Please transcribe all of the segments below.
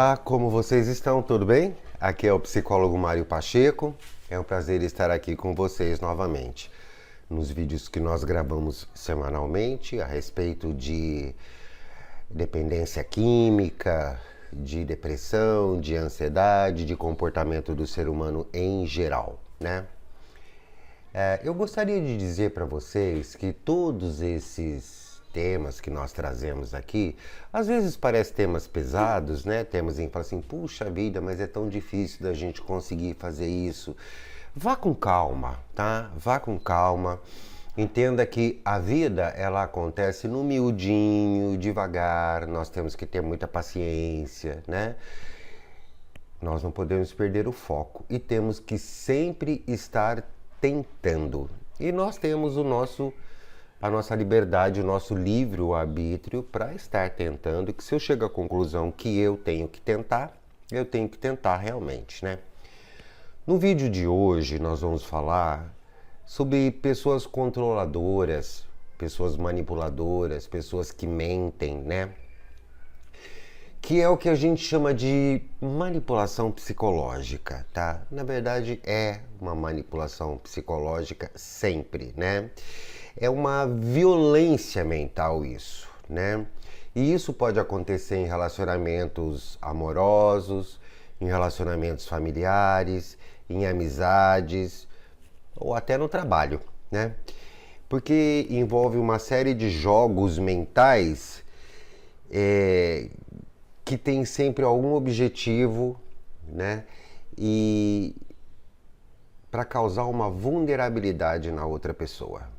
Olá, como vocês estão? Tudo bem? Aqui é o psicólogo Mário Pacheco. É um prazer estar aqui com vocês novamente nos vídeos que nós gravamos semanalmente a respeito de dependência química, de depressão, de ansiedade, de comportamento do ser humano em geral, né? Eu gostaria de dizer para vocês que todos esses temas que nós trazemos aqui, às vezes parecem temas pesados, né? Temas em que fala assim, puxa vida, mas é tão difícil da gente conseguir fazer isso. Vá com calma, tá? Vá com calma. Entenda que a vida, ela acontece no miudinho, devagar, nós temos que ter muita paciência, né? Nós não podemos perder o foco e temos que sempre estar tentando. E nós temos a nossa liberdade, o nosso livre-arbítrio para estar tentando, e que se eu chego à conclusão que eu tenho que tentar realmente, né? No vídeo de hoje nós vamos falar sobre pessoas controladoras, pessoas manipuladoras, pessoas que mentem, né? Que é o que a gente chama de manipulação psicológica, tá? Na verdade é uma manipulação psicológica sempre, né? É uma violência mental isso, né? E isso pode acontecer em relacionamentos amorosos, em relacionamentos familiares, em amizades ou até no trabalho, né? Porque envolve uma série de jogos mentais que tem sempre algum objetivo, né? E para causar uma vulnerabilidade na outra pessoa,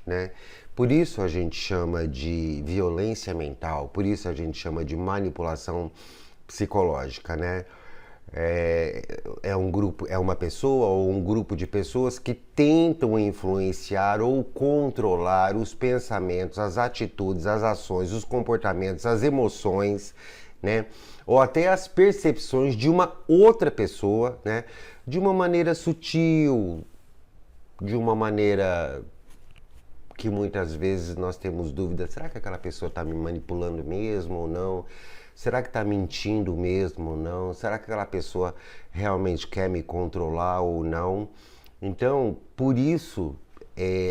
né? Por isso a gente chama de violência mental, por isso a gente chama de manipulação psicológica, né? É uma pessoa ou um grupo de pessoas que tentam influenciar ou controlar os pensamentos, as atitudes, as ações, os comportamentos, as emoções, né? Ou até as percepções de uma outra pessoa, né? De uma maneira sutil, de uma maneira que muitas vezes nós temos dúvidas, será que aquela pessoa está me manipulando mesmo ou não? Será que está mentindo mesmo ou não? Será que aquela pessoa realmente quer me controlar ou não? Então, por isso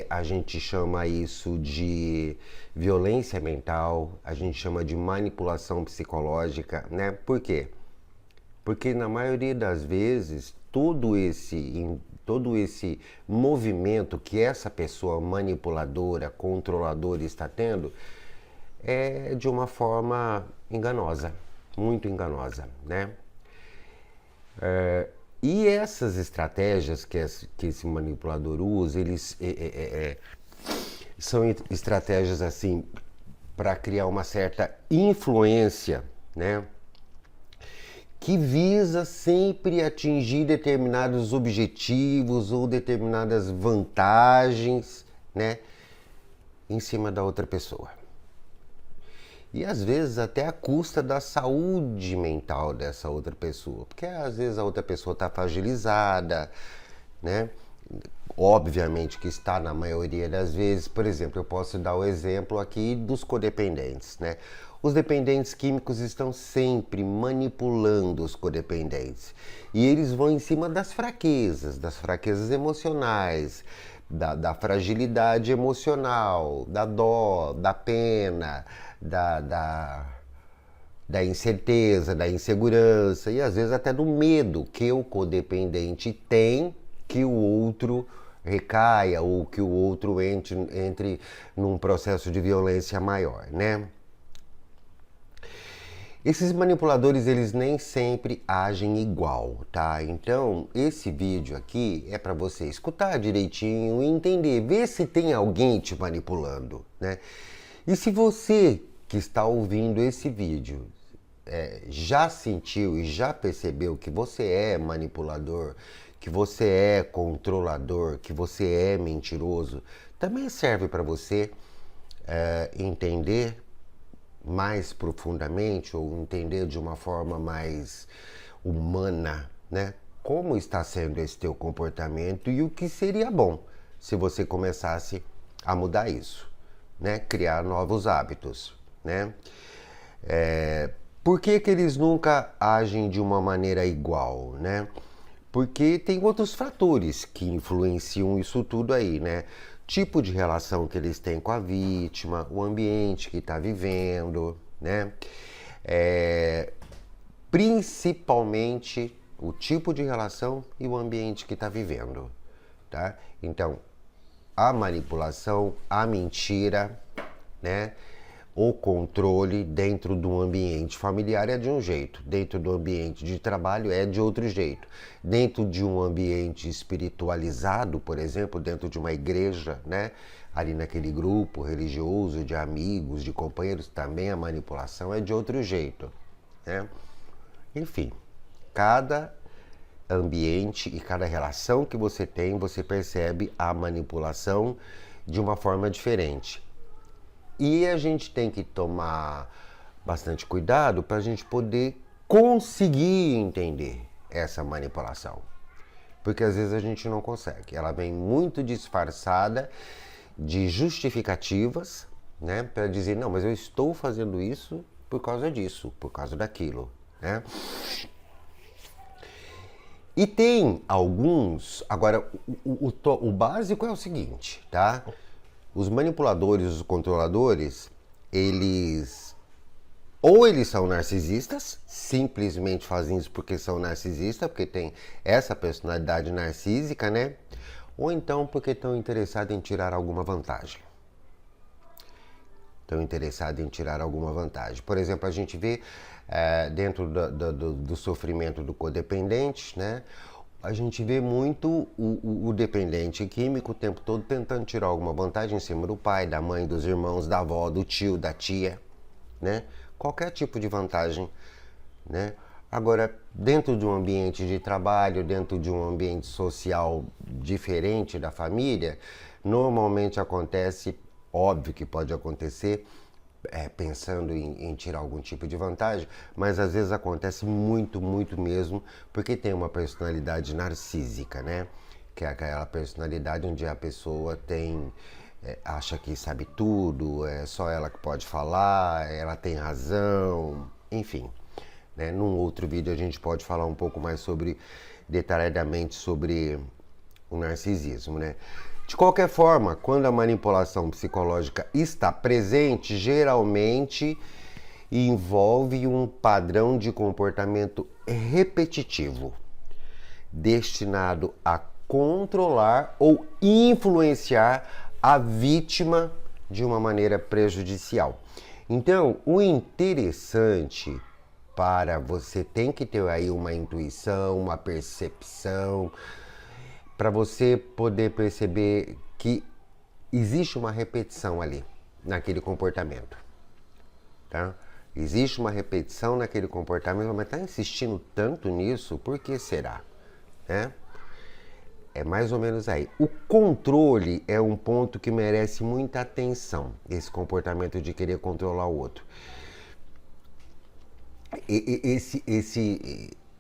a gente chama isso de violência mental, a gente chama de manipulação psicológica, né? Por quê? Porque na maioria das vezes todo esse movimento que essa pessoa manipuladora, controladora está tendo é de uma forma enganosa, muito enganosa, né? E essas estratégias que esse manipulador usa, são estratégias assim para criar uma certa influência, né? Que visa sempre atingir determinados objetivos ou determinadas vantagens, né, em cima da outra pessoa. E às vezes até à custa da saúde mental dessa outra pessoa, porque às vezes a outra pessoa está fragilizada, né? Obviamente que está na maioria das vezes. Por exemplo, eu posso dar o exemplo aqui dos codependentes, né? Os dependentes químicos estão sempre manipulando os codependentes. E eles vão em cima das fraquezas emocionais, da fragilidade emocional, da dó, da pena, da incerteza, da insegurança e às vezes até do medo que o codependente tem que o outro recaia ou que o outro entre num processo de violência maior, né? Esses manipuladores, eles nem sempre agem igual, tá? Então, esse vídeo aqui é para você escutar direitinho e entender, ver se tem alguém te manipulando, né? E se você que está ouvindo esse vídeo já sentiu e já percebeu que você é manipulador, que você é controlador, que você é mentiroso, também serve para você entender mais profundamente ou entender de uma forma mais humana, né? Como está sendo esse teu comportamento e o que seria bom se você começasse a mudar isso, né? Criar novos hábitos, né? Por que que eles nunca agem de uma maneira igual, né? Porque tem outros fatores que influenciam isso tudo aí, né? Tipo de relação que eles têm com a vítima, o ambiente que está vivendo, né? Principalmente o tipo de relação e o ambiente que está vivendo, tá? Então, a manipulação, a mentira, né? O controle dentro do ambiente familiar é de um jeito, dentro do ambiente de trabalho é de outro jeito, dentro de um ambiente espiritualizado, por exemplo, dentro de uma igreja, né? Ali naquele grupo religioso de amigos, de companheiros, também a manipulação é de outro jeito, né? Enfim, cada ambiente e cada relação que você tem, você percebe a manipulação de uma forma diferente. E a gente tem que tomar bastante cuidado para a gente poder conseguir entender essa manipulação. Porque às vezes a gente não consegue. Ela vem muito disfarçada de justificativas, né? Para dizer, não, mas eu estou fazendo isso por causa disso, por causa daquilo, né? E tem alguns, agora o básico é o seguinte, tá? Os manipuladores, os controladores, eles são narcisistas, simplesmente fazem isso porque são narcisistas, porque tem essa personalidade narcísica, né? Ou então porque estão interessados em tirar alguma vantagem. Estão interessados em tirar alguma vantagem. Por exemplo, a gente vê dentro do sofrimento do codependente, né? A gente vê muito o dependente químico o tempo todo tentando tirar alguma vantagem em cima do pai, da mãe, dos irmãos, da avó, do tio, da tia, né? Qualquer tipo de vantagem, né? Agora, dentro de um ambiente de trabalho, dentro de um ambiente social diferente da família, normalmente acontece, óbvio que pode acontecer, pensando em tirar algum tipo de vantagem, mas às vezes acontece muito, muito mesmo, porque tem uma personalidade narcísica, né? Que é aquela personalidade onde a pessoa acha que sabe tudo, é só ela que pode falar, ela tem razão, enfim. Né? Num outro vídeo a gente pode falar um pouco mais detalhadamente sobre o narcisismo, né? De qualquer forma, quando a manipulação psicológica está presente, geralmente envolve um padrão de comportamento repetitivo, destinado a controlar ou influenciar a vítima de uma maneira prejudicial. Então, o interessante para você tem que ter aí uma intuição, uma percepção, para você poder perceber que existe uma repetição ali, naquele comportamento, tá? Existe uma repetição naquele comportamento, mas está insistindo tanto nisso, por que será? Né? É mais ou menos aí. O controle é um ponto que merece muita atenção, esse comportamento de querer controlar o outro.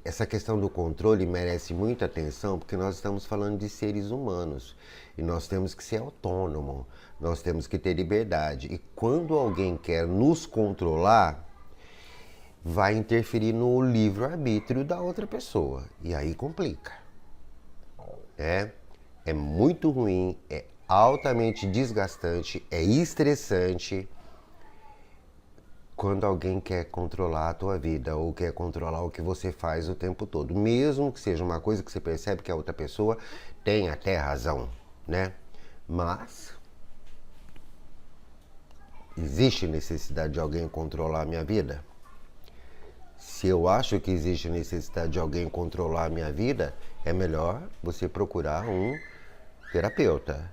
Essa questão do controle merece muita atenção porque nós estamos falando de seres humanos e nós temos que ser autônomos, nós temos que ter liberdade. E quando alguém quer nos controlar, vai interferir no livre-arbítrio da outra pessoa e aí complica. É muito ruim, é altamente desgastante, é estressante quando alguém quer controlar a tua vida ou quer controlar o que você faz o tempo todo, mesmo que seja uma coisa que você percebe que a outra pessoa tem até razão, né? Mas existe necessidade de alguém controlar a minha vida? Se eu acho que existe necessidade de alguém controlar a minha vida, é melhor você procurar um terapeuta.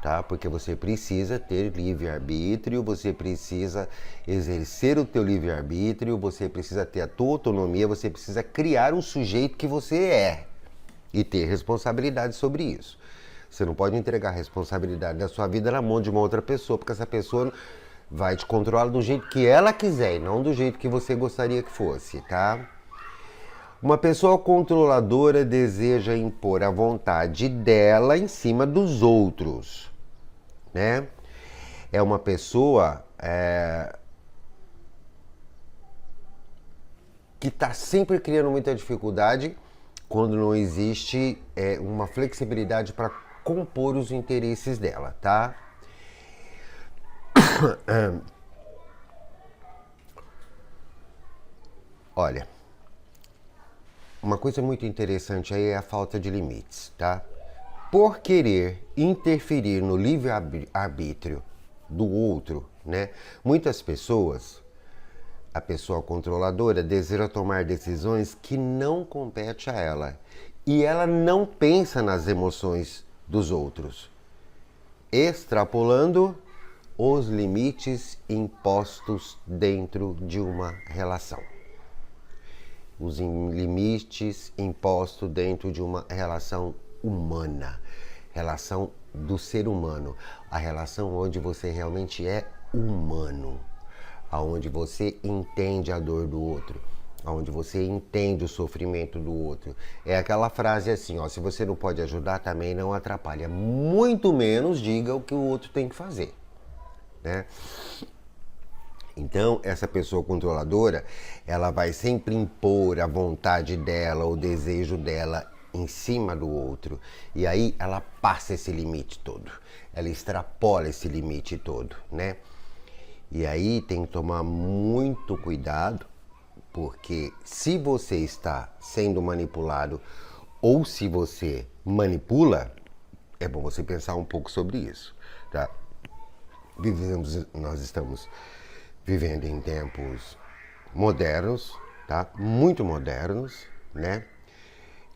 Tá? Porque você precisa ter livre-arbítrio, você precisa exercer o teu livre-arbítrio, você precisa ter a tua autonomia, você precisa criar o sujeito que você é e ter responsabilidade sobre isso. Você não pode entregar a responsabilidade da sua vida na mão de uma outra pessoa, porque essa pessoa vai te controlar do jeito que ela quiser e não do jeito que você gostaria que fosse, tá? Uma pessoa controladora deseja impor a vontade dela em cima dos outros, né? É uma pessoa que está sempre criando muita dificuldade quando não existe uma flexibilidade para compor os interesses dela, tá? Olha, uma coisa muito interessante aí é a falta de limites, tá? Por querer interferir no livre-arbítrio do outro, né? Muitas pessoas, a pessoa controladora, deseja tomar decisões que não competem a ela. E ela não pensa nas emoções dos outros, extrapolando os limites impostos dentro de uma relação. Os limites impostos dentro de uma relação humana, relação do ser humano, a relação onde você realmente é humano, aonde você entende a dor do outro, aonde você entende o sofrimento do outro. É aquela frase assim, ó, se você não pode ajudar, também não atrapalha, muito menos diga o que o outro tem que fazer, né? Então, essa pessoa controladora, ela vai sempre impor a vontade dela, o desejo dela em cima do outro. E aí ela passa esse limite todo. Ela extrapola esse limite todo, né? E aí tem que tomar muito cuidado, porque se você está sendo manipulado ou se você manipula, é bom você pensar um pouco sobre isso, tá? Nós estamos vivendo em tempos modernos, tá? Muito modernos, né?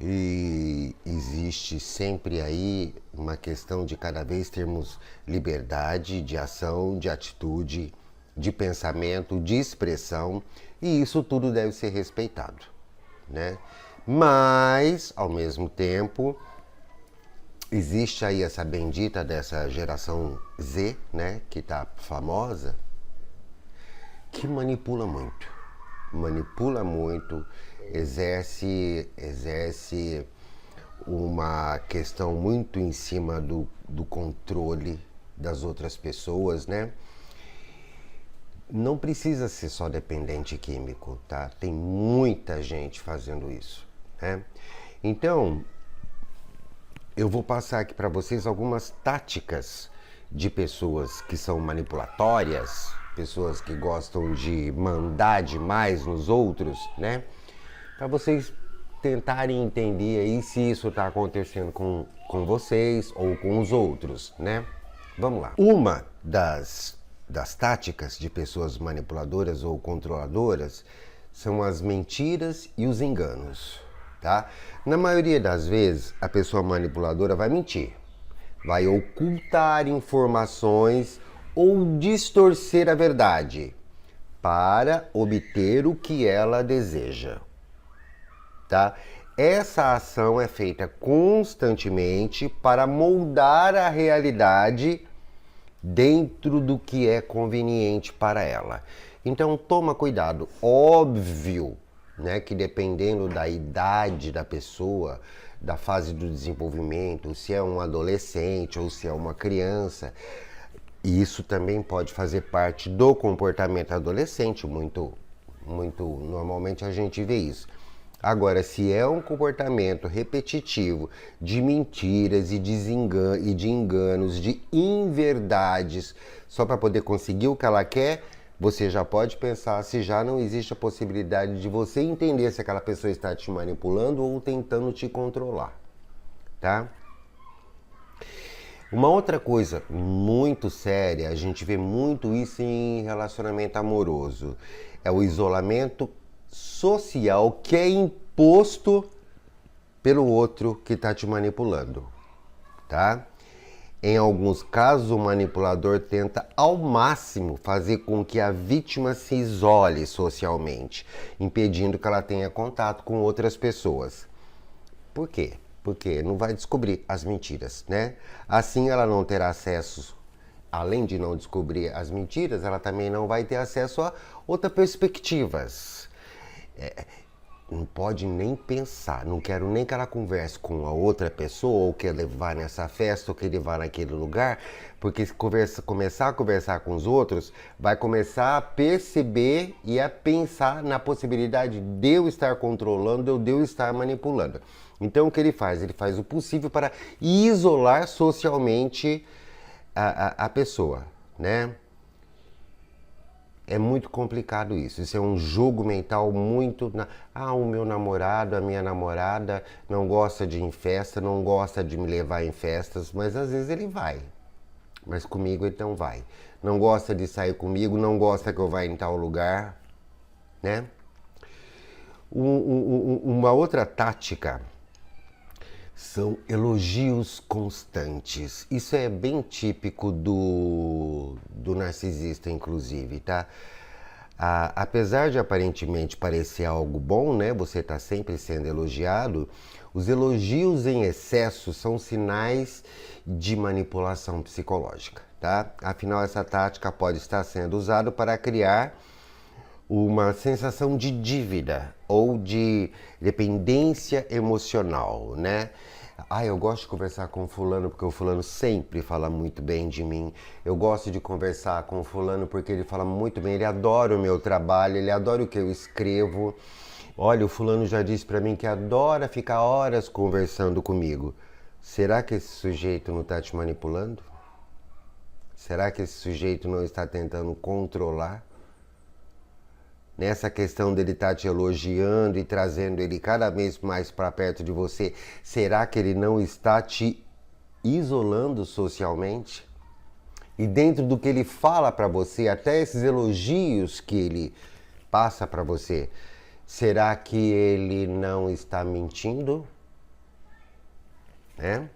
E existe sempre aí uma questão de cada vez termos liberdade de ação, de atitude, de pensamento, de expressão, e isso tudo deve ser respeitado, né? Mas, ao mesmo tempo, existe aí essa bendita dessa geração Z, né, que tá famosa, que manipula muito, exerce uma questão muito em cima do controle das outras pessoas, né? Não precisa ser só dependente químico, tá? Tem muita gente fazendo isso, né? Então, eu vou passar aqui para vocês algumas táticas de pessoas que são manipulatórias, pessoas que gostam de mandar demais nos outros, né? Para vocês tentarem entender aí se isso está acontecendo com vocês ou com os outros, né? Vamos lá. Uma das táticas de pessoas manipuladoras ou controladoras são as mentiras e os enganos, tá? Na maioria das vezes, a pessoa manipuladora vai mentir, vai ocultar informações ou distorcer a verdade para obter o que ela deseja, tá? Essa ação é feita constantemente para moldar a realidade dentro do que é conveniente para ela. Então toma cuidado, óbvio, né, que dependendo da idade da pessoa, da fase do desenvolvimento, se é um adolescente ou se é uma criança, isso também pode fazer parte do comportamento adolescente, muito normalmente a gente vê isso. Agora, se é um comportamento repetitivo de mentiras e de enganos, de inverdades, só para poder conseguir o que ela quer, você já pode pensar se já não existe a possibilidade de você entender se aquela pessoa está te manipulando ou tentando te controlar, tá? Uma outra coisa muito séria, a gente vê muito isso em relacionamento amoroso, é o isolamento social que é imposto pelo outro que está te manipulando, tá? Em alguns casos, o manipulador tenta ao máximo fazer com que a vítima se isole socialmente, impedindo que ela tenha contato com outras pessoas. Por quê? Porque não vai descobrir as mentiras, né? Assim ela não terá acesso, além de não descobrir as mentiras, ela também não vai ter acesso a outras perspectivas. não pode nem pensar, não quero nem que ela converse com a outra pessoa, ou que levar nessa festa, ou que levar naquele lugar, porque se começar a conversar com os outros, vai começar a perceber e a pensar na possibilidade de eu estar controlando, ou de eu estar manipulando. Então o que ele faz? Ele faz o possível para isolar socialmente a pessoa, né? É muito complicado isso. Isso é um jogo mental muito. O meu namorado, a minha namorada não gosta de ir em festa, não gosta de me levar em festas, mas às vezes ele vai. Mas comigo ele não vai. Não gosta de sair comigo, não gosta que eu vá em tal lugar, né? Uma outra tática são elogios constantes. Isso é bem típico do narcisista, inclusive, tá? Apesar de aparentemente parecer algo bom, né? Você está sempre sendo elogiado. Os elogios em excesso são sinais de manipulação psicológica, tá? Afinal, essa tática pode estar sendo usada para criar uma sensação de dívida ou de dependência emocional, né? Eu gosto de conversar com o fulano porque o fulano sempre fala muito bem de mim. Eu gosto de conversar com o fulano porque ele fala muito bem, ele adora o meu trabalho, ele adora o que eu escrevo. Olha, o fulano já disse pra mim que adora ficar horas conversando comigo. Será que esse sujeito não está te manipulando? Será que esse sujeito não está tentando controlar? Nessa questão dele estar te elogiando e trazendo ele cada vez mais para perto de você, será que ele não está te isolando socialmente? E dentro do que ele fala para você, até esses elogios que ele passa para você, será que ele não está mentindo? Né?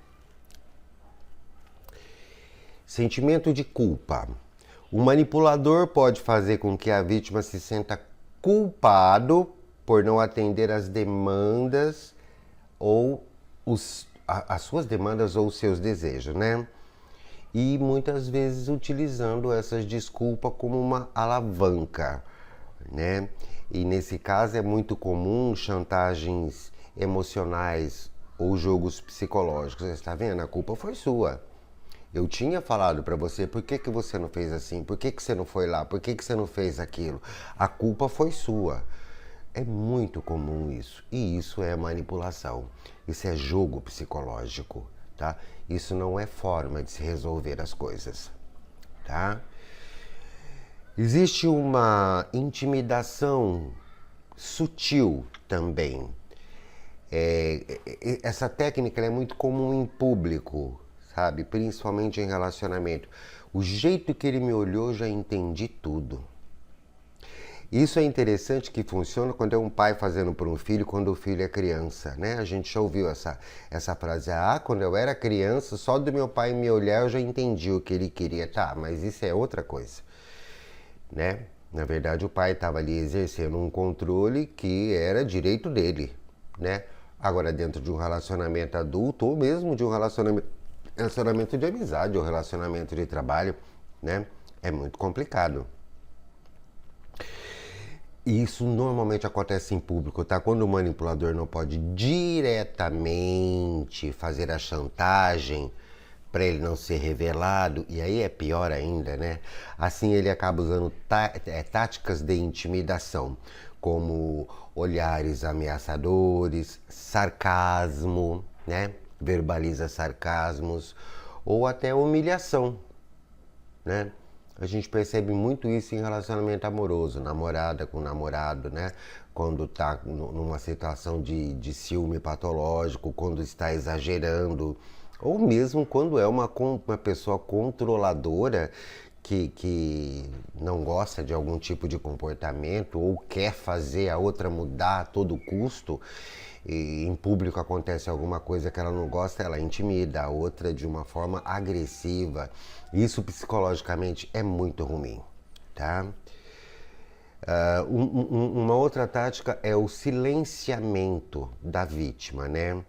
Sentimento de culpa. O manipulador pode fazer com que a vítima se sinta culpado por não atender às demandas ou as suas demandas ou os seus desejos, né? E muitas vezes utilizando essas desculpas como uma alavanca, né? E nesse caso é muito comum chantagens emocionais ou jogos psicológicos. Você está vendo? A culpa foi sua. Eu tinha falado para você, por que você não fez assim? Por que você não foi lá? Por que você não fez aquilo? A culpa foi sua. É muito comum isso. E isso é manipulação. Isso é jogo psicológico, tá? Isso não é forma de se resolver as coisas, tá? Existe uma intimidação sutil também. Essa técnica é muito comum em público, sabe? Principalmente em relacionamento. O jeito que ele me olhou, já entendi tudo. Isso é interessante que funciona quando é um pai fazendo por um filho, quando o filho é criança, né? A gente já ouviu essa frase. Quando eu era criança, só do meu pai me olhar eu já entendi o que ele queria. Tá, mas isso é outra coisa, né? Na verdade, o pai estava ali exercendo um controle que era direito dele, né? Agora, dentro de um relacionamento adulto, ou mesmo de um relacionamento de amizade ou relacionamento de trabalho, né? É muito complicado. E isso normalmente acontece em público, tá? Quando o manipulador não pode diretamente fazer a chantagem para ele não ser revelado, e aí é pior ainda, né? Assim ele acaba usando táticas de intimidação, como olhares ameaçadores, sarcasmo, né? Verbaliza sarcasmos, ou até humilhação, né? A gente percebe muito isso em relacionamento amoroso, namorada com namorado, né? Quando está numa situação de ciúme patológico, quando está exagerando, ou mesmo quando é uma pessoa controladora que não gosta de algum tipo de comportamento ou quer fazer a outra mudar a todo custo. E em público acontece alguma coisa que ela não gosta, ela intimida a outra de uma forma agressiva. Isso psicologicamente é muito ruim, tá? Uma outra tática é o silenciamento da vítima, né?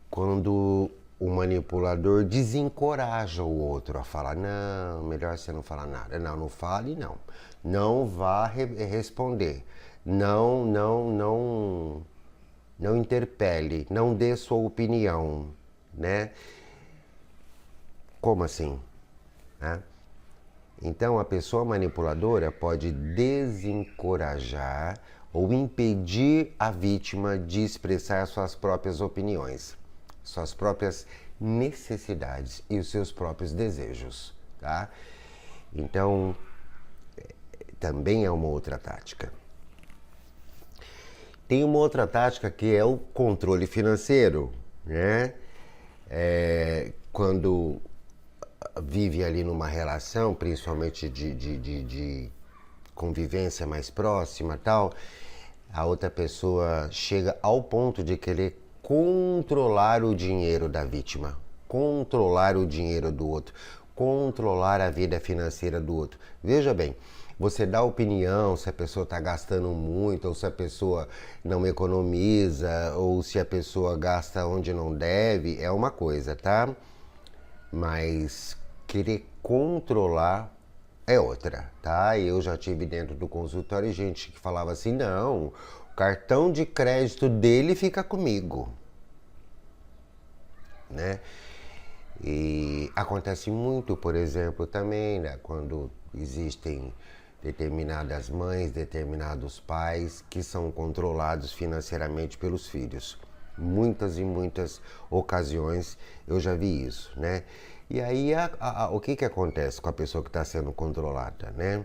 Quando o manipulador desencoraja o outro a falar, não, melhor você não falar nada. Não fale, não. Não vá responder. não interpele, não dê sua opinião, né? Como assim? Né? Então, a pessoa manipuladora pode desencorajar ou impedir a vítima de expressar suas próprias opiniões, suas próprias necessidades e os seus próprios desejos, tá? Então, também é uma outra tática. Tem uma outra tática que é o controle financeiro, né? Quando vive ali numa relação, principalmente de convivência mais próxima e tal, a outra pessoa chega ao ponto de querer controlar o dinheiro da vítima, controlar o dinheiro do outro, controlar a vida financeira do outro. Veja bem, você dá opinião se a pessoa está gastando muito, ou se a pessoa não economiza, ou se a pessoa gasta onde não deve, é uma coisa, tá? Mas querer controlar é outra, tá? Eu já tive dentro do consultório gente que falava assim, não, o cartão de crédito dele fica comigo, né? E acontece muito, por exemplo, também, né, quando existem determinadas mães, determinados pais que são controlados financeiramente pelos filhos. Muitas e muitas ocasiões eu já vi isso, né? E aí o que acontece com a pessoa que está sendo controlada, né?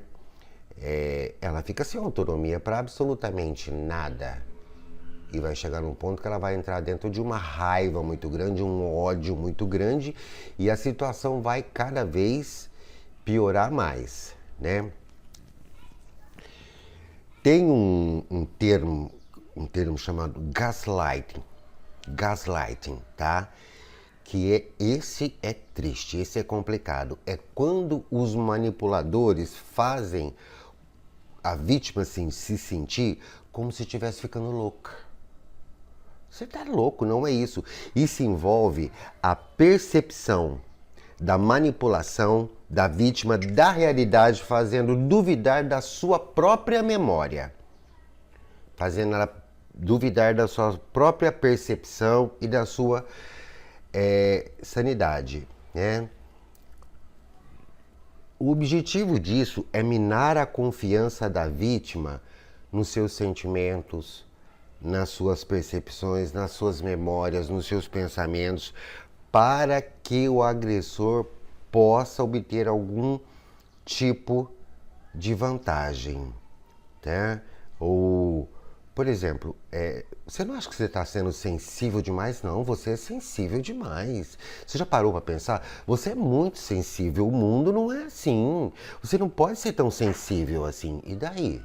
Ela fica sem autonomia para absolutamente nada. E vai chegar num ponto que ela vai entrar dentro de uma raiva muito grande, um ódio muito grande, e a situação vai cada vez piorar mais, né? Tem um termo chamado gaslighting, tá? Esse é triste, esse é complicado. É quando os manipuladores fazem a vítima assim, se sentir como se estivesse ficando louca. Você tá louco, não é isso. Isso envolve a percepção da manipulação da vítima da realidade, fazendo duvidar da sua própria memória, fazendo ela duvidar da sua própria percepção e da sua sanidade, né? O objetivo disso é minar a confiança da vítima nos seus sentimentos, nas suas percepções, nas suas memórias, nos seus pensamentos, para que o agressor possa obter algum tipo de vantagem, tá? Ou, por exemplo, você não acha que você está sendo sensível demais? Não, você é sensível demais. Você já parou para pensar? Você é muito sensível, o mundo não é assim. Você não pode ser tão sensível assim. E daí?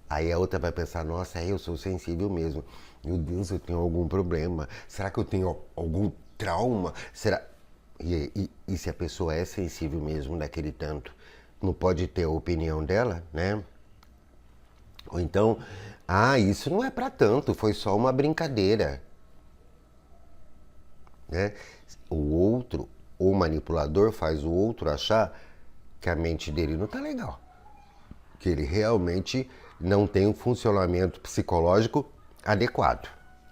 Aí a outra vai pensar, nossa, eu sou sensível mesmo. Meu Deus, eu tenho algum problema. Será que eu tenho algum trauma? Será? E se a pessoa é sensível mesmo daquele tanto, não pode ter a opinião dela, né? Ou então, isso não é para tanto, foi só uma brincadeira, né? O manipulador faz o outro achar que a mente dele não tá legal, que ele realmente não tem um funcionamento psicológico adequado,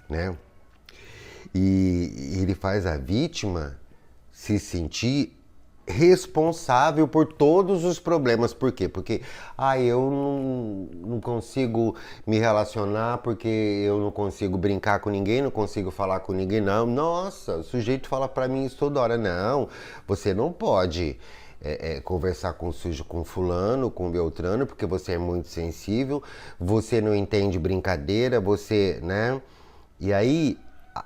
né? E ele faz a vítima se sentir responsável por todos os problemas. Por quê? Porque eu não consigo me relacionar, porque eu não consigo brincar com ninguém, não consigo falar com ninguém. Não, nossa, o sujeito fala pra mim isso toda hora. Não, você não pode conversar com fulano, com beltrano, porque você é muito sensível, você não entende brincadeira, você, né? E aí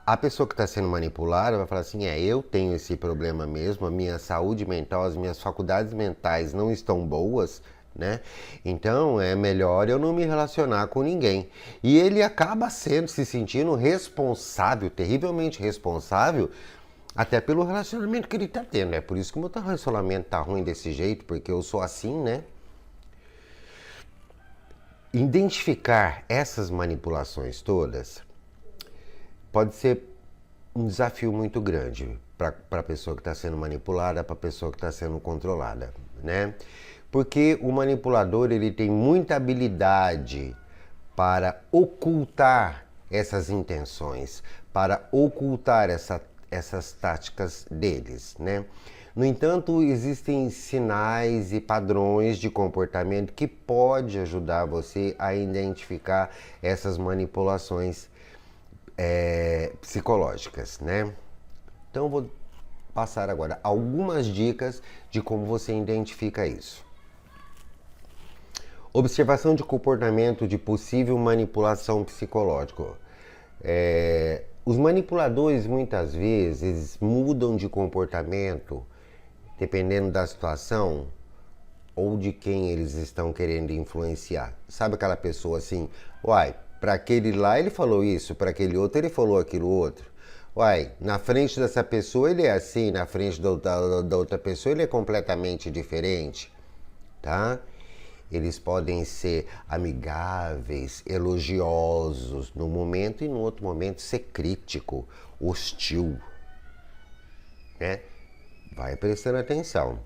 a pessoa que está sendo manipulada vai falar assim, eu tenho esse problema mesmo, a minha saúde mental, as minhas faculdades mentais não estão boas, né? Então é melhor eu não me relacionar com ninguém. E ele acaba se sentindo responsável, terrivelmente responsável, até pelo relacionamento que ele está tendo. É por isso que o meu relacionamento tá ruim desse jeito, porque eu sou assim, né? Identificar essas manipulações todas pode ser um desafio muito grande para a pessoa que está sendo manipulada, para a pessoa que está sendo controlada, né? Porque o manipulador ele tem muita habilidade para ocultar essas intenções, para ocultar essas táticas deles, né? No entanto, existem sinais e padrões de comportamento que pode ajudar você a identificar essas manipulações psicológicas, né? Então, eu vou passar agora algumas dicas de como você identifica isso. Observação de comportamento de possível manipulação psicológica. Os manipuladores muitas vezes mudam de comportamento dependendo da situação ou de quem eles estão querendo influenciar. Sabe aquela pessoa assim, uai, para aquele lá ele falou isso, para aquele outro ele falou aquilo outro. Uai, na frente dessa pessoa ele é assim, na frente da outra pessoa ele é completamente diferente, tá? Eles podem ser amigáveis, elogiosos no momento e no outro momento ser crítico, hostil, né? Vai prestando atenção.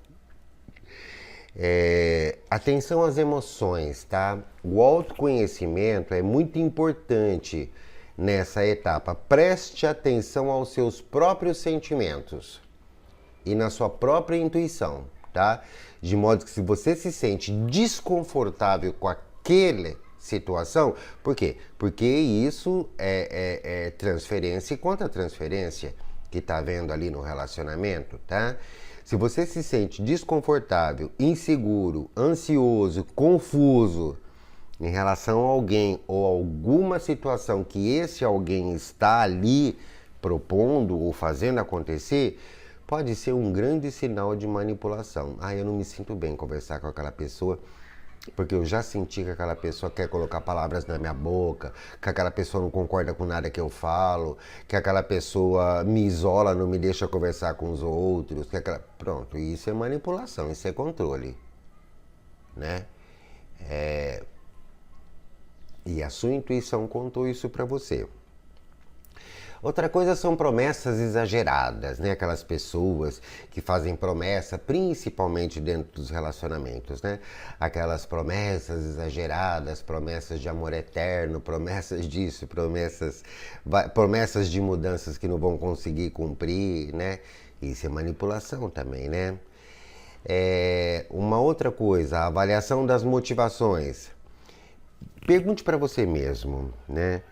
Atenção às emoções, tá? O autoconhecimento é muito importante nessa etapa. Preste atenção aos seus próprios sentimentos e na sua própria intuição, tá? De modo que se você se sente desconfortável com aquela situação, por quê? Porque isso é transferência e contra-transferência que tá vendo ali no relacionamento, tá? Se você se sente desconfortável, inseguro, ansioso, confuso em relação a alguém ou alguma situação que esse alguém está ali propondo ou fazendo acontecer, pode ser um grande sinal de manipulação. Eu não me sinto bem conversar com aquela pessoa porque eu já senti que aquela pessoa quer colocar palavras na minha boca, que aquela pessoa não concorda com nada que eu falo, que aquela pessoa me isola, não me deixa conversar com os outros, Pronto, isso é manipulação, isso é controle, né? E a sua intuição contou isso para você. Outra coisa são promessas exageradas, né? Aquelas pessoas que fazem promessa, principalmente dentro dos relacionamentos, né? Aquelas promessas exageradas, promessas de amor eterno, promessas disso, promessas de mudanças que não vão conseguir cumprir, né? Isso é manipulação também, né? Uma outra coisa, a avaliação das motivações. Pergunte para você mesmo, né?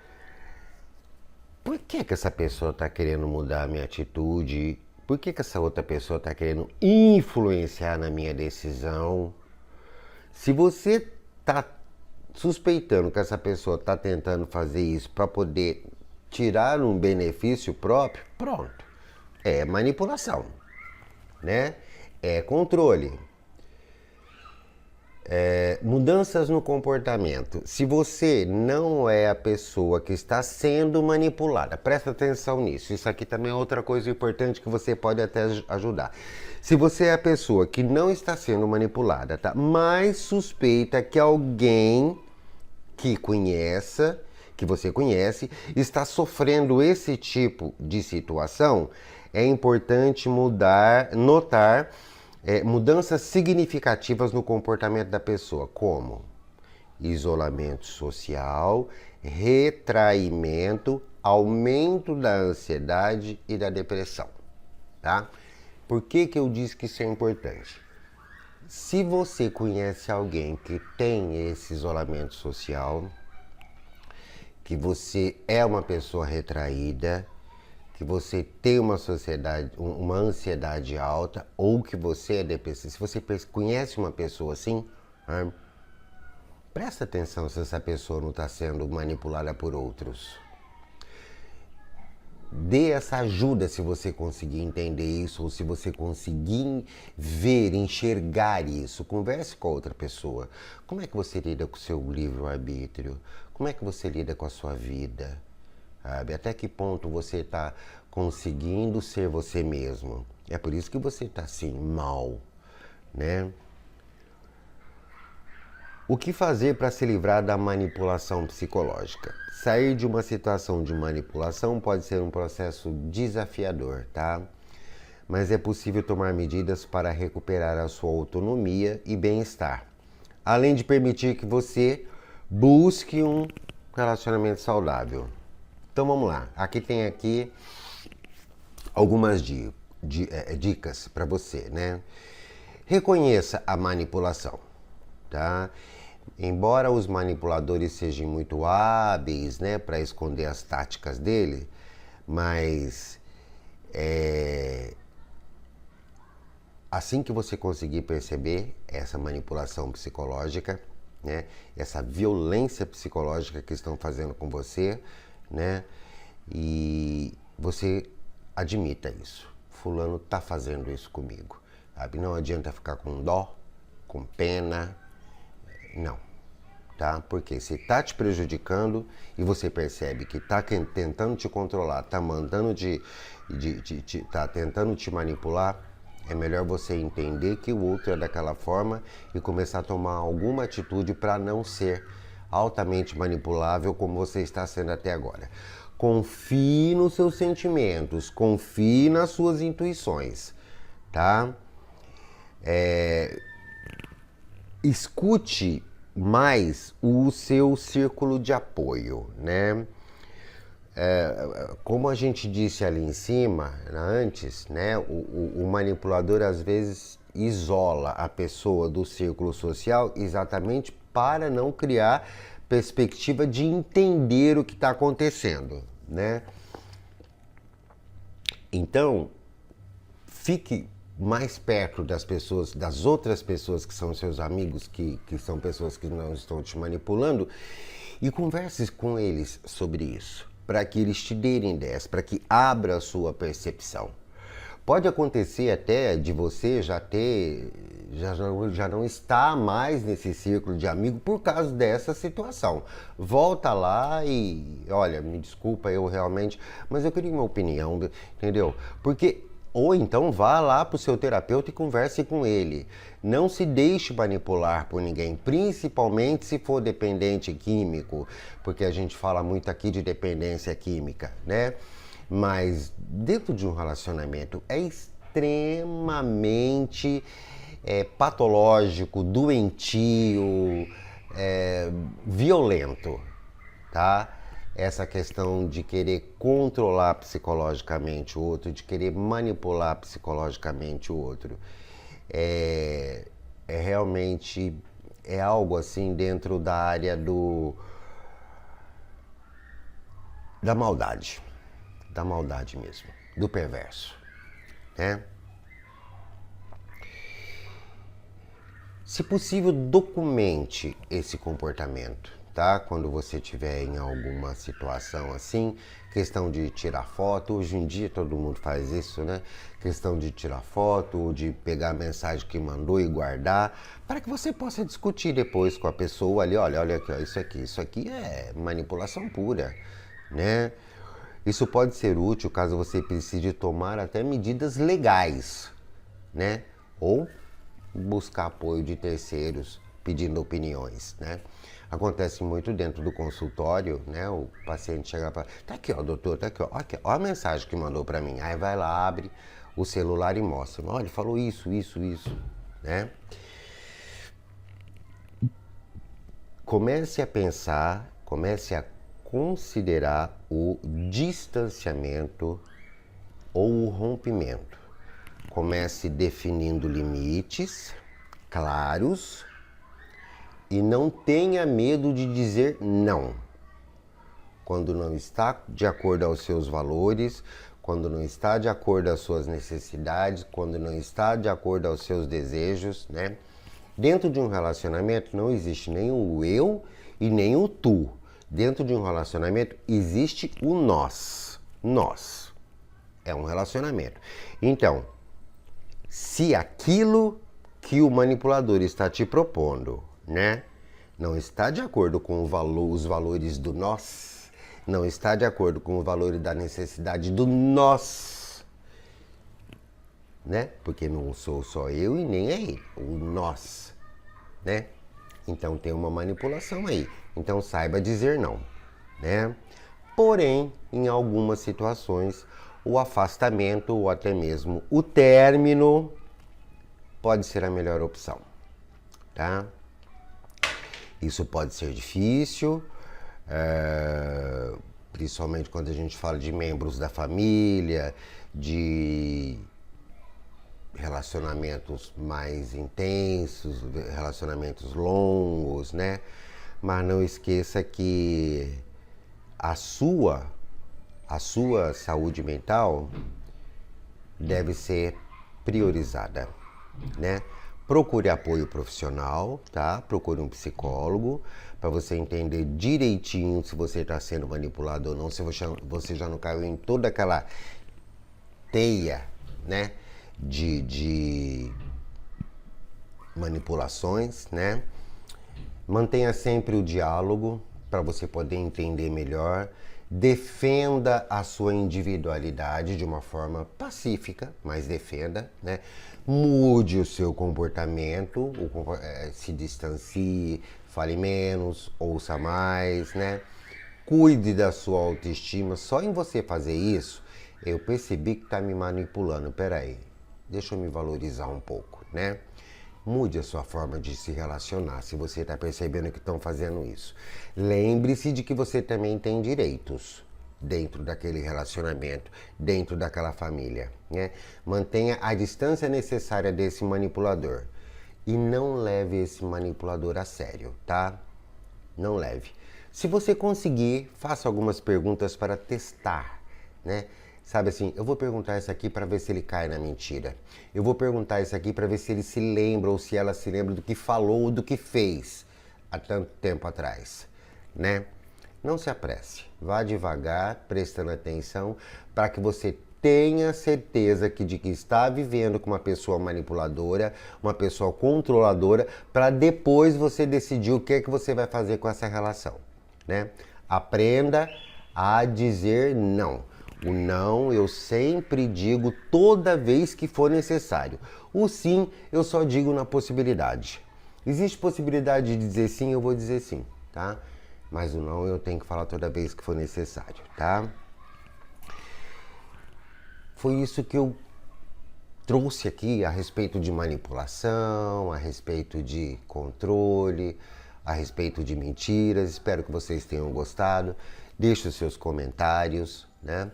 Por que essa pessoa está querendo mudar a minha atitude? Por que essa outra pessoa está querendo influenciar na minha decisão? Se você está suspeitando que essa pessoa está tentando fazer isso para poder tirar um benefício próprio, pronto. É manipulação, né? É controle. Mudanças no comportamento. Se você não é a pessoa que está sendo manipulada, presta atenção nisso. Isso aqui também é outra coisa importante que você pode até ajudar. Se você é a pessoa que não está sendo manipulada, tá? Mas suspeita que alguém que você conhece, está sofrendo esse tipo de situação, é importante notar mudanças significativas no comportamento da pessoa, como isolamento social, retraimento, aumento da ansiedade e da depressão, tá? Por que eu disse que isso é importante? Se você conhece alguém que tem esse isolamento social, que você é uma pessoa retraída, que você tem uma ansiedade alta ou que você é depressivo, se você conhece uma pessoa assim, presta atenção se essa pessoa não está sendo manipulada por outros. Dê essa ajuda se você conseguir entender isso ou se você conseguir ver, enxergar isso. Converse com a outra pessoa. Como é que você lida com o seu livre-arbítrio? Como é que você lida com a sua vida? Sabe? Até que ponto você está conseguindo ser você mesmo? É por isso que você está assim, mal, né? O que fazer para se livrar da manipulação psicológica? Sair de uma situação de manipulação pode ser um processo desafiador, tá? mas é possível tomar medidas para recuperar a sua autonomia e bem-estar, além de permitir que você busque um relacionamento saudável. Então vamos lá, aqui algumas dicas para você, né? Reconheça a manipulação, tá? Embora os manipuladores sejam muito hábeis, né, para esconder as táticas dele, mas assim que você conseguir perceber essa manipulação psicológica, né, essa violência psicológica que estão fazendo com você, né, e você admita isso. Fulano tá fazendo isso comigo, sabe? Não adianta ficar com dó, com pena, não, tá? Porque se tá te prejudicando e você percebe que tá tentando te controlar, tá tá tentando te manipular, é melhor você entender que o outro é daquela forma e começar a tomar alguma atitude para não ser altamente manipulável como você está sendo até agora. Confie nos seus sentimentos, confie nas suas intuições, tá? Escute mais o seu círculo de apoio, né? Como a gente disse ali em cima, antes, né? O manipulador às vezes isola a pessoa do círculo social exatamente para não criar perspectiva de entender o que está acontecendo, né? Então, fique mais perto das pessoas, das outras pessoas que são seus amigos, que são pessoas que não estão te manipulando, e converse com eles sobre isso, para que eles te deem ideias, para que abra a sua percepção. Pode acontecer até de você já não estar mais nesse círculo de amigo por causa dessa situação. Volta lá e, olha, me desculpa, eu realmente, mas eu queria uma opinião, entendeu? Porque, ou então vá lá para o seu terapeuta e converse com ele. Não se deixe manipular por ninguém, principalmente se for dependente químico, porque a gente fala muito aqui de dependência química, né? Mas dentro de um relacionamento é extremamente patológico, doentio, violento, tá? Essa questão de querer controlar psicologicamente o outro, de querer manipular psicologicamente o outro, realmente algo assim dentro da área da maldade mesmo, do perverso, né? Se possível, documente esse comportamento, tá? Quando você estiver em alguma situação assim, questão de tirar foto, hoje em dia todo mundo faz isso, né? Questão de tirar foto, de pegar a mensagem que mandou e guardar, para que você possa discutir depois com a pessoa ali, olha aqui, ó, isso aqui é manipulação pura, né? Isso pode ser útil caso você precise tomar até medidas legais, né? Ou buscar apoio de terceiros pedindo opiniões, né? Acontece muito dentro do consultório, né? O paciente chega para, tá aqui, ó, doutor, tá aqui, ó, ó a mensagem que mandou para mim. Aí vai lá, abre o celular e mostra, olha, ele falou isso, né? Comece a pensar, comece a considerar o distanciamento ou o rompimento. Comece definindo limites claros e não tenha medo de dizer não. Quando não está de acordo aos seus valores, quando não está de acordo às suas necessidades, quando não está de acordo aos seus desejos, né? Dentro de um relacionamento não existe nem o eu e nem o tu. Dentro de um relacionamento existe o nós. Nós. É um relacionamento. Então, se aquilo que o manipulador está te propondo, né, não está de acordo com os valores do nós, não está de acordo com o valor da necessidade do nós, né? Porque não sou só eu e nem é ele, o nós, né? Então tem uma manipulação aí. Então saiba dizer não, né? Porém, em algumas situações, o afastamento ou até mesmo o término pode ser a melhor opção, tá? Isso pode ser difícil, principalmente quando a gente fala de membros da família, de relacionamentos mais intensos, relacionamentos longos, né? Mas não esqueça que a sua saúde mental deve ser priorizada, né? Procure apoio profissional, tá? Procure um psicólogo para você entender direitinho se você está sendo manipulado ou não, se você já não caiu em toda aquela teia, né? De manipulações, né? Mantenha sempre o diálogo para você poder entender melhor. Defenda a sua individualidade de uma forma pacífica, mas defenda, né? Mude o seu comportamento, se distancie, fale menos, ouça mais, né? Cuide da sua autoestima. Só em você fazer isso, eu percebi que está me manipulando. Peraí, deixa eu me valorizar um pouco, né? Mude a sua forma de se relacionar, se você está percebendo que estão fazendo isso. Lembre-se de que você também tem direitos dentro daquele relacionamento, dentro daquela família, né? Mantenha a distância necessária desse manipulador e não leve esse manipulador a sério, tá? Não leve. Se você conseguir, faça algumas perguntas para testar, né? Sabe assim, eu vou perguntar isso aqui para ver se ele cai na mentira. Eu vou perguntar isso aqui para ver se ele se lembra ou se ela se lembra do que falou ou do que fez há tanto tempo atrás, né? Não se apresse. Vá devagar, prestando atenção, para que você tenha certeza de que está vivendo com uma pessoa manipuladora, uma pessoa controladora, para depois você decidir o que é que você vai fazer com essa relação, né? Aprenda a dizer não. O não eu sempre digo toda vez que for necessário. O sim eu só digo na possibilidade. Existe possibilidade de dizer sim, eu vou dizer sim, tá? Mas o não eu tenho que falar toda vez que for necessário, tá? Foi isso que eu trouxe aqui a respeito de manipulação, a respeito de controle, a respeito de mentiras. Espero que vocês tenham gostado. Deixe os seus comentários, né?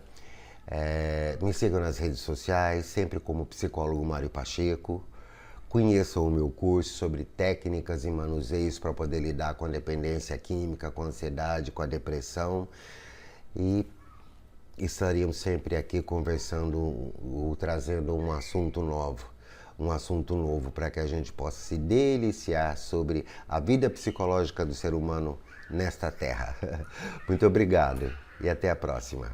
Me sigam nas redes sociais, sempre como psicólogo Mário Pacheco. Conheçam o meu curso sobre técnicas e manuseios para poder lidar com a dependência química, com a ansiedade, com a depressão. E estaríamos sempre aqui conversando, trazendo um assunto novo para que a gente possa se deliciar sobre a vida psicológica do ser humano nesta terra. Muito obrigado e até a próxima.